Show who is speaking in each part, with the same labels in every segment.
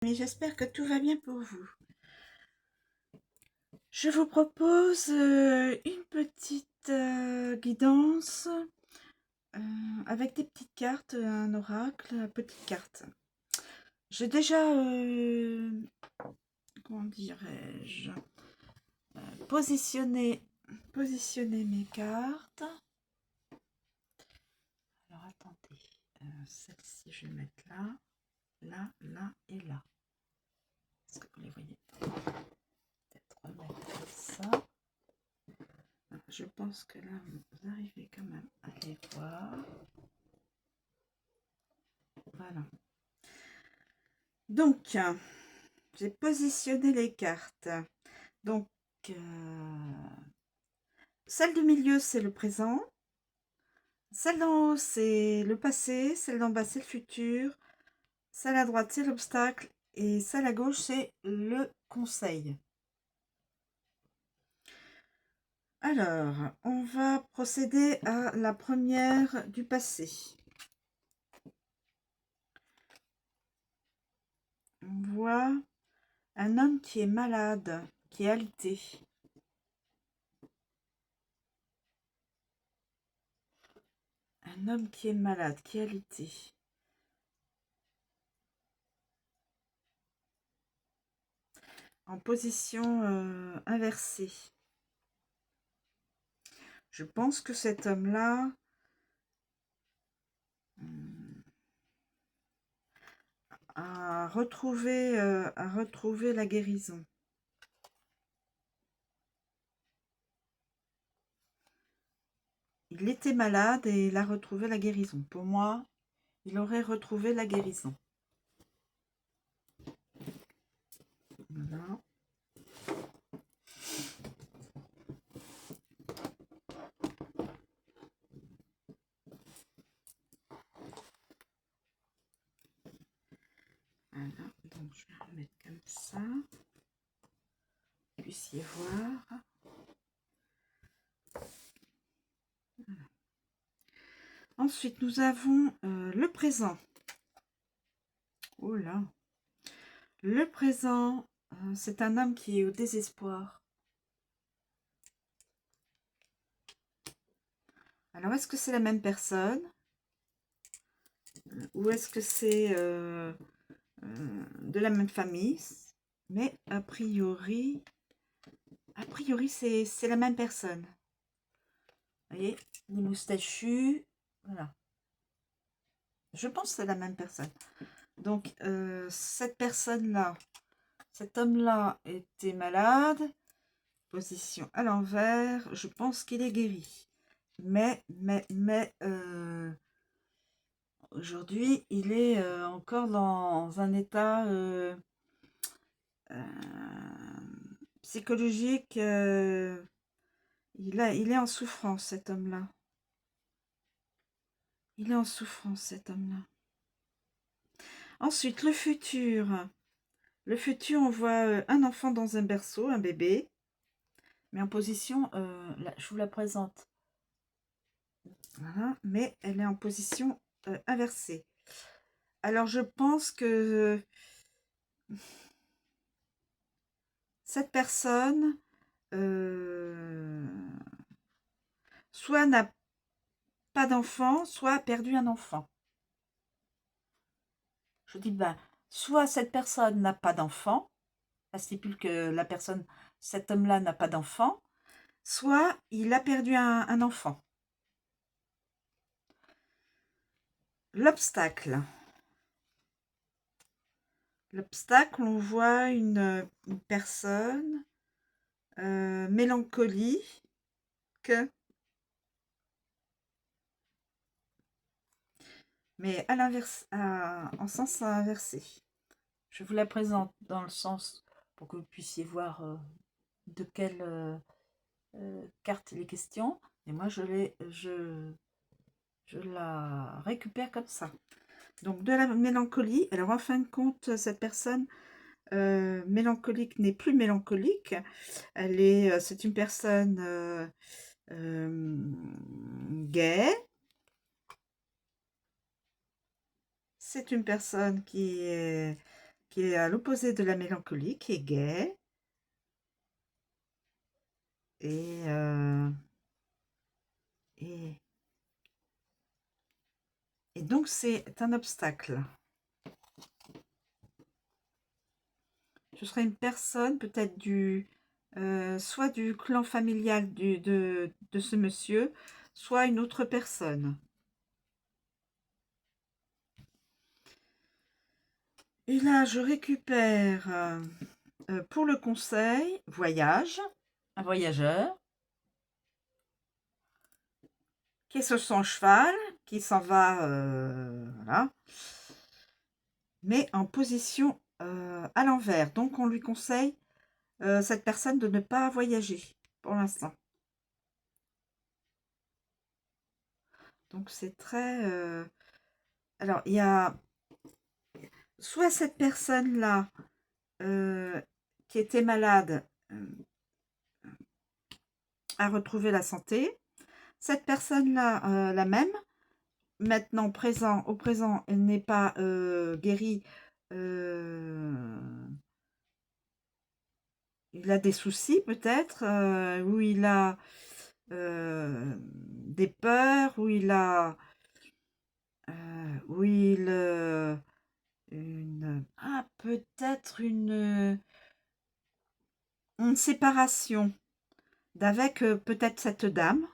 Speaker 1: Mais j'espère que tout va bien pour vous. Je vous propose une petite guidance avec des petites cartes, un oracle, petites cartes. J'ai déjà, comment dirais-je, positionné mes cartes. Alors attendez, celle-ci je vais mettre là, là, là et là. Est-ce que vous les voyez? Peut-être remettre comme ça. Je pense que là, vous arrivez quand même à les voir. Voilà. Donc, j'ai positionné les cartes. Donc, celle du milieu, c'est le présent. Celle d'en haut, c'est le passé. Celle d'en bas, c'est le futur. Celle à droite, c'est l'obstacle. Et celle à gauche, c'est le conseil. Alors, on va procéder à la première du passé. On voit un homme qui est malade, qui est alité. Un homme qui est malade, qui est alité. En position inversée. Je pense que cet homme-là a retrouvé la guérison. Il était malade et il a retrouvé la guérison. Pour moi, il aurait retrouvé la guérison. Voilà. Voilà, donc je vais remettre comme ça. Vous puissiez voir. Voilà. Ensuite, nous avons le présent. Oh là. Le présent, c'est un homme qui est au désespoir. Alors, est-ce que c'est la même personne? Ou est-ce que c'est de la même famille? Mais a priori c'est la même personne. Vous voyez, les moustachus, voilà. Je pense que c'est la même personne. Donc, cette personne-là, cet homme-là était malade. Position à l'envers. Je pense qu'il est guéri. Mais aujourd'hui, il est encore dans un état psychologique. Il est en souffrance, cet homme-là. Il est en souffrance, cet homme-là. Ensuite, le futur. Le futur, on voit un enfant dans un berceau, un bébé. Mais en position, là, je vous la présente. Voilà, mais elle est en position inversée. Alors, je pense que cette personne soit n'a pas d'enfant, soit a perdu un enfant. Je dis, ben, soit cette personne n'a pas d'enfant, ça stipule que la personne, cet homme-là n'a pas d'enfant, soit il a perdu un enfant. L'obstacle. L'obstacle, on voit une personne mélancolique, mais à l'inverse, en sens inversé. Je vous la présente dans le sens pour que vous puissiez voir de quelle carte il est question. Et moi, je la récupère comme ça. Donc, de la mélancolie. Alors, en fin de compte, cette personne mélancolique n'est plus mélancolique. C'est une personne gaie. C'est une personne qui est qui est à l'opposé de la mélancolie, qui est gai. Et, et, et donc, c'est un obstacle. Ce serait une personne, peut-être soit du clan familial de ce monsieur, soit une autre personne. Et là, je récupère pour le conseil, voyage, un voyageur, qui est sur son cheval, qui s'en va, voilà, mais en position à l'envers. Donc, on lui conseille, cette personne, de ne pas voyager pour l'instant. Donc, c'est très... Alors, il y a soit cette personne-là qui était malade a retrouvé la santé. Cette personne-là, la même, maintenant au présent, elle n'est pas guérie. Il a des soucis peut-être, où il a des peurs, où il a où il peut-être une séparation d'avec peut-être cette dame,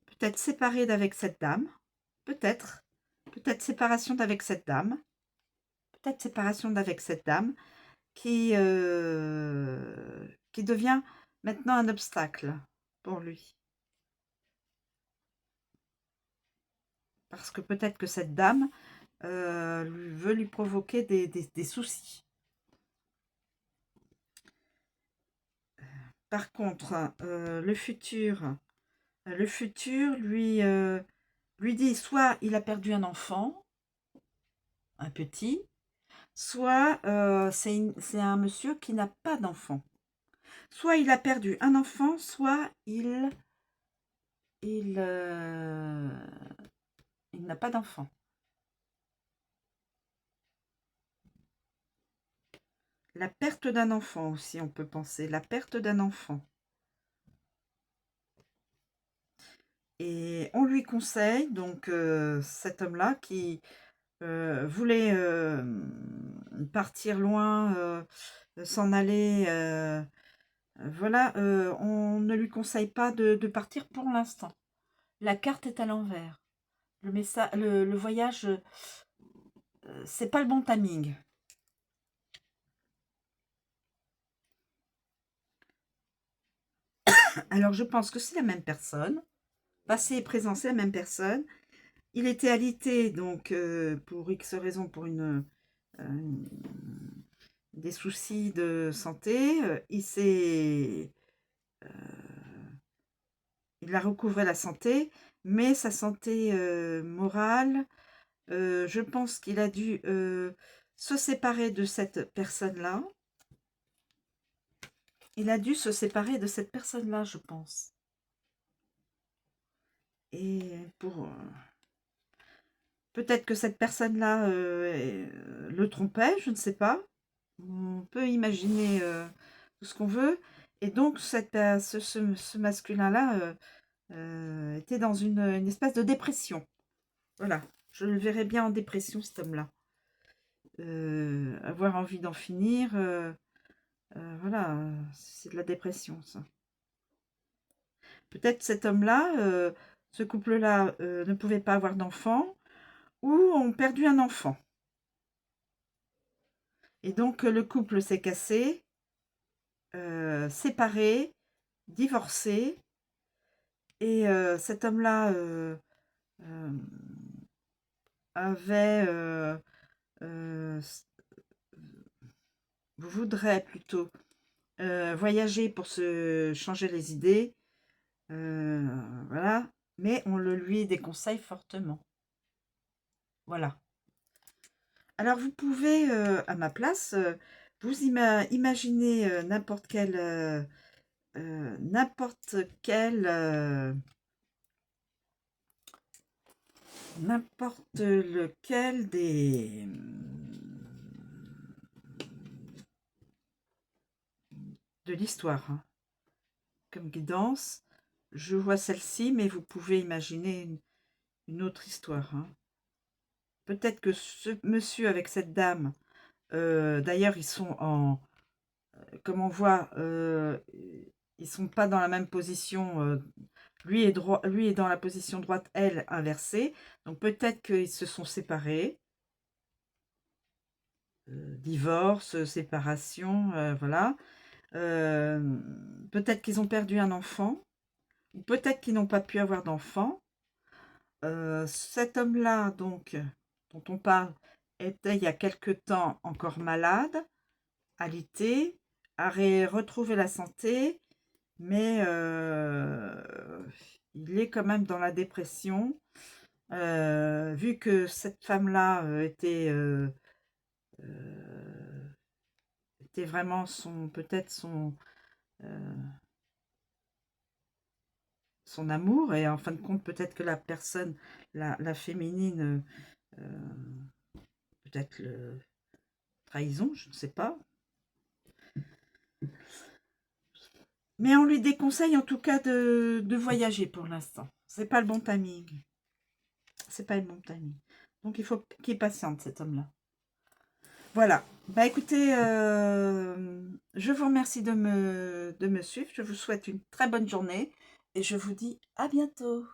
Speaker 1: peut-être séparé d'avec cette dame, peut-être séparation d'avec cette dame, peut-être séparation d'avec cette dame qui devient maintenant un obstacle pour lui. Parce que peut-être que cette dame veut lui provoquer des soucis. Par contre, le futur lui dit soit il a perdu un enfant, un petit, soit c'est un monsieur qui n'a pas d'enfant. Soit il a perdu un enfant, soit il n'a pas d'enfant. La perte d'un enfant aussi, on peut penser. La perte d'un enfant. Et on lui conseille, donc, cet homme-là qui voulait partir loin, s'en aller, voilà, on ne lui conseille pas de partir pour l'instant. La carte est à l'envers. Le voyage, c'est pas le bon timing. Alors, je pense que c'est la même personne. Passé et présent, c'est la même personne. Il était alité, donc, pour X raisons, pour des soucis de santé. Il a recouvré la santé, mais sa santé morale, je pense qu'il a dû se séparer de cette personne-là. Il a dû se séparer de cette personne-là, je pense. Et peut-être que cette personne-là le trompait, je ne sais pas. On peut imaginer tout ce qu'on veut. Et donc, ce masculin-là était dans une espèce de dépression. Voilà, je le verrais bien en dépression, cet homme-là. Avoir envie d'en finir, voilà, c'est de la dépression, ça. Peut-être cet homme-là, ce couple-là ne pouvait pas avoir d'enfant ou ont perdu un enfant. Et donc, le couple s'est cassé, séparé, divorcé. Et cet homme-là avait voudrait plutôt voyager pour se changer les idées, voilà, mais on le lui déconseille fortement. Voilà. Alors vous pouvez, à ma place, vous imaginer n'importe lequel de l'histoire, hein, comme guidance. Je vois celle-ci, mais vous pouvez imaginer une autre histoire, hein. Peut-être que ce monsieur avec cette dame, d'ailleurs, ils sont en, comme on voit, ils sont pas dans la même position. Lui est droit, lui est dans la position droite, elle inversée. Donc peut-être qu'ils se sont séparés. Divorce, séparation, voilà. Peut-être qu'ils ont perdu un enfant, ou peut-être qu'ils n'ont pas pu avoir d'enfant. Cet homme-là, donc, dont on parle, était il y a quelque temps encore malade, alité, a retrouvé la santé, mais il est quand même dans la dépression. Vu que cette femme-là était vraiment peut-être son amour, et en fin de compte, peut-être que la personne, la féminine, peut-être trahison, je ne sais pas. Mais on lui déconseille en tout cas de voyager pour l'instant. C'est pas le bon timing. C'est pas le bon timing. Donc il faut qu'il patiente, cet homme-là. Voilà. Bah écoutez, je vous remercie de me suivre. Je vous souhaite une très bonne journée et je vous dis à bientôt.